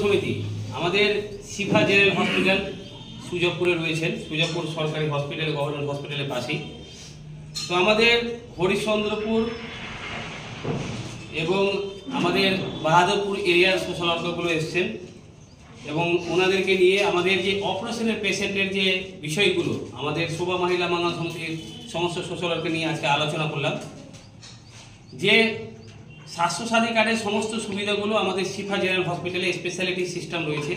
সমিতি আমাদের শিফা general hospital সুজবপুরে রয়েছেন, সুজবপুর সরকারি হসপিটাল গভর্নমেন্ট হসপিটালের পাশেই। তো আমাদের হরিশ্চন্দ্রপুর এবং আমাদের বাহাদুরপুর এরিয়ার সোশ্যাল ওয়ার্কারগুলো এসছেন এবং ওনাদেরকে নিয়ে আমাদের যে অপারেশনের পেশেন্টের যে বিষয়গুলো আমাদের শোভা মহিলা মঙ্গল সমিতির সমস্ত সোশ্যাল ওয়ার্কার নিয়ে আজকে আলোচনা করলাম। যে স্বাস্থ্যসাথী কার্ডের সমস্ত সুবিধাগুলো আমাদের শিফা জেনারেল হসপিটালে স্পেশালিটি সিস্টেম রয়েছে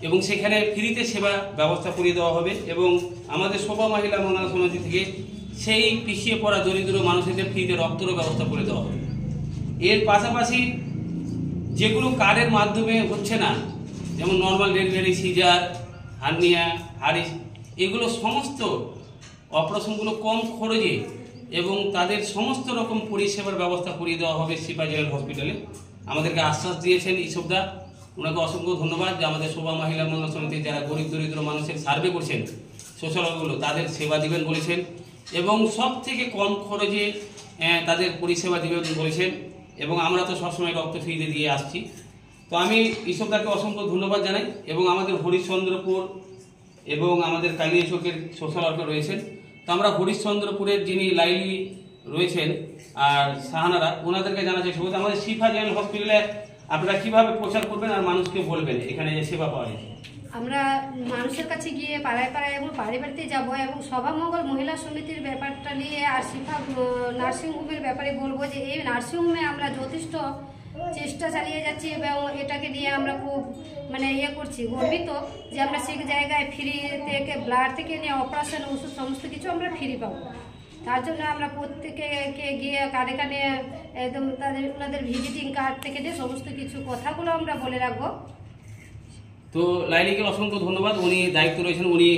এবং সেখানে ফ্রিতে সেবা ব্যবস্থা করে দেওয়া হবে এবং আমাদের শোভা মহিলা মঙ্গল সমিতি থেকে সেই পিছিয়ে পড়া দরিদ্র মানুষদের ফ্রিতে রক্তেরও ব্যবস্থা করে দেওয়া হবে। এর পাশাপাশি যেগুলো কার্ডের মাধ্যমে হচ্ছে না, যেমন নর্মাল ডেলিভারি, সিজার, হার্নিয়া, হারিস, এগুলো সমস্ত অপারেশনগুলো কম খরচে এবং তাদের সমস্ত রকম পরিষেবার ব্যবস্থা করিয়ে দেওয়া হবে শিফা জেনারেল হসপিটালে। আমাদেরকে আশ্বাস দিয়েছেন ইসবদা, ওনাকে অসংখ্য ধন্যবাদ যে আমাদের শোভা মহিলা মঙ্গল সমিতির যারা গরিব দরিদ্র মানুষের সার্ভে করছেন সোশ্যাল ওয়ার্কগুলো তাদের সেবা দিবেন বলেছেন এবং সব থেকে কম খরচে তাদের পরিষেবা দিবেন বলেছেন এবং আমরা তো সবসময় রক্ত ফ্রিতে দিয়ে আসছি। তো আমি ইসবদাকে অসংখ্য ধন্যবাদ জানাই এবং আমাদের হরিশ্চন্দ্রপুর এবং আমাদের কালিয়া চকের সোশ্যাল ওয়ার্কার রয়েছেন। তো আমরা হরিশ্চন্দ্রপুরের যিনি লাইলি রয়েছেন আর শাহানারা, ওনাদেরকে জানাচ্ছি শুধু আমাদের শিফা জেনারেল হসপিটালে আপনারা কিভাবে প্রচার করবেন আর মানুষকে বলবেন এখানে যে সেবা পাওয়া যায়। আমরা মানুষের কাছে গিয়ে পাড়ায় পাড়ায় এবং বাড়ি বাড়িতে যাবো এবং সভামঙ্গল মহিলা সমিতির ব্যাপারটা নিয়ে আর শিফা নার্সিংহোমের ব্যাপারে বলবো যে এই নার্সিংহোমে আমরা যথেষ্ট চেষ্টা চালিয়ে যাচ্ছি এবং এটাকে নিয়ে আমরা খুব করছি, গর্বিত যে আমরা সেই জায়গায় ফ্রি থেকে ব্লাড থেকে নিয়ে অপারেশন, ওষুধ সমস্ত কিছু আমরা ফ্রি পাবো। তার জন্য আমরা প্রত্যেকে গিয়ে কানে কানে একদম ওনাদের ভিজিটিং কার্ড থেকে যে সমস্ত কিছু কথাগুলো আমরা বলে রাখবো। তো লাইলিকে অসংখ্য ধন্যবাদ, উনি দায়িত্ব রয়েছেন, উনি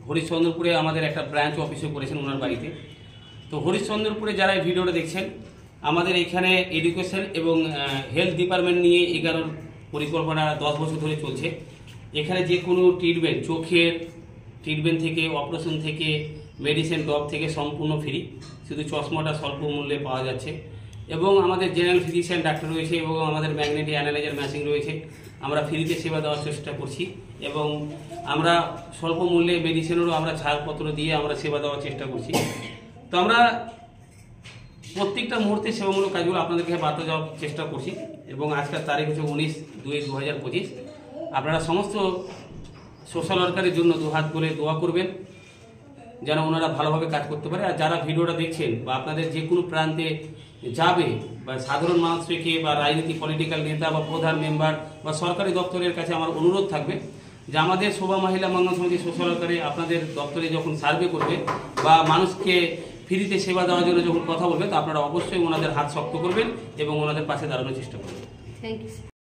হরিশ্চন্দ্রপুরে আমাদের একটা ব্রাঞ্চ অফিসও করেছেন ওনার বাড়িতে। তো হরিশ্চন্দ্রপুরে যারা এই ভিডিওটা দেখছেন, আমাদের এখানে এডুকেশন এবং হেলথ ডিপার্টমেন্ট নিয়ে 11 পরিকল্পনা 10 বছর ধরে চলছে। এখানে যে কোনো ট্রিটমেন্ট, চোখের ট্রিটমেন্ট থেকে অপারেশন থেকে মেডিসিন ড্রপ থেকে সম্পূর্ণ ফ্রি, শুধু চশমাটা স্বল্প মূল্যে পাওয়া যাচ্ছে এবং আমাদের জেনারেল ফিজিশিয়ান ডাক্তার রয়েছে এবং আমাদের ম্যাগনেটিক অ্যানালাইজার মেশিন রয়েছে। আমরা ফ্রিতে সেবা দেওয়ার চেষ্টা করছি এবং আমরা স্বল্প মূল্যে মেডিসিনেরও আমরা ছাড়পত্র দিয়ে আমরা সেবা দেওয়ার চেষ্টা করছি। তো আমরা প্রত্যেকটা মুহূর্তে সেবামূলক কাজগুলো আপনাদেরকে বার্তা দেওয়ার চেষ্টা করছি এবং আজকের তারিখ হচ্ছে 19/2/2025। আপনারা সমস্ত সোশ্যাল ওয়ার্কারের জন্য দুহাত করে দোয়া করবেন যেন ওনারা ভালোভাবে কাজ করতে পারে। আর যারা ভিডিওটা দেখছেন বা আপনাদের যে কোনো প্রান্তে যাবে বা সাধারণ মানুষ থেকে বা রাজনীতি পলিটিক্যাল নেতা বা প্রধান মেম্বার বা সরকারি দপ্তরের কাছে আমার অনুরোধ থাকবে যে আমাদের শোভা মহিলা মঙ্গল সমিতি সোশ্যাল ওয়ার্কারে আপনাদের দপ্তরে যখন সার্ভে করবে বা মানুষকে ফ্রিতে সেবা দেওয়ার জন্য যখন কথা বলবে, তো আপনারা অবশ্যই ওনাদের হাত শক্ত করবেন এবং ওনাদের পাশে দাঁড়ানোর চেষ্টা করবেন। Thank you.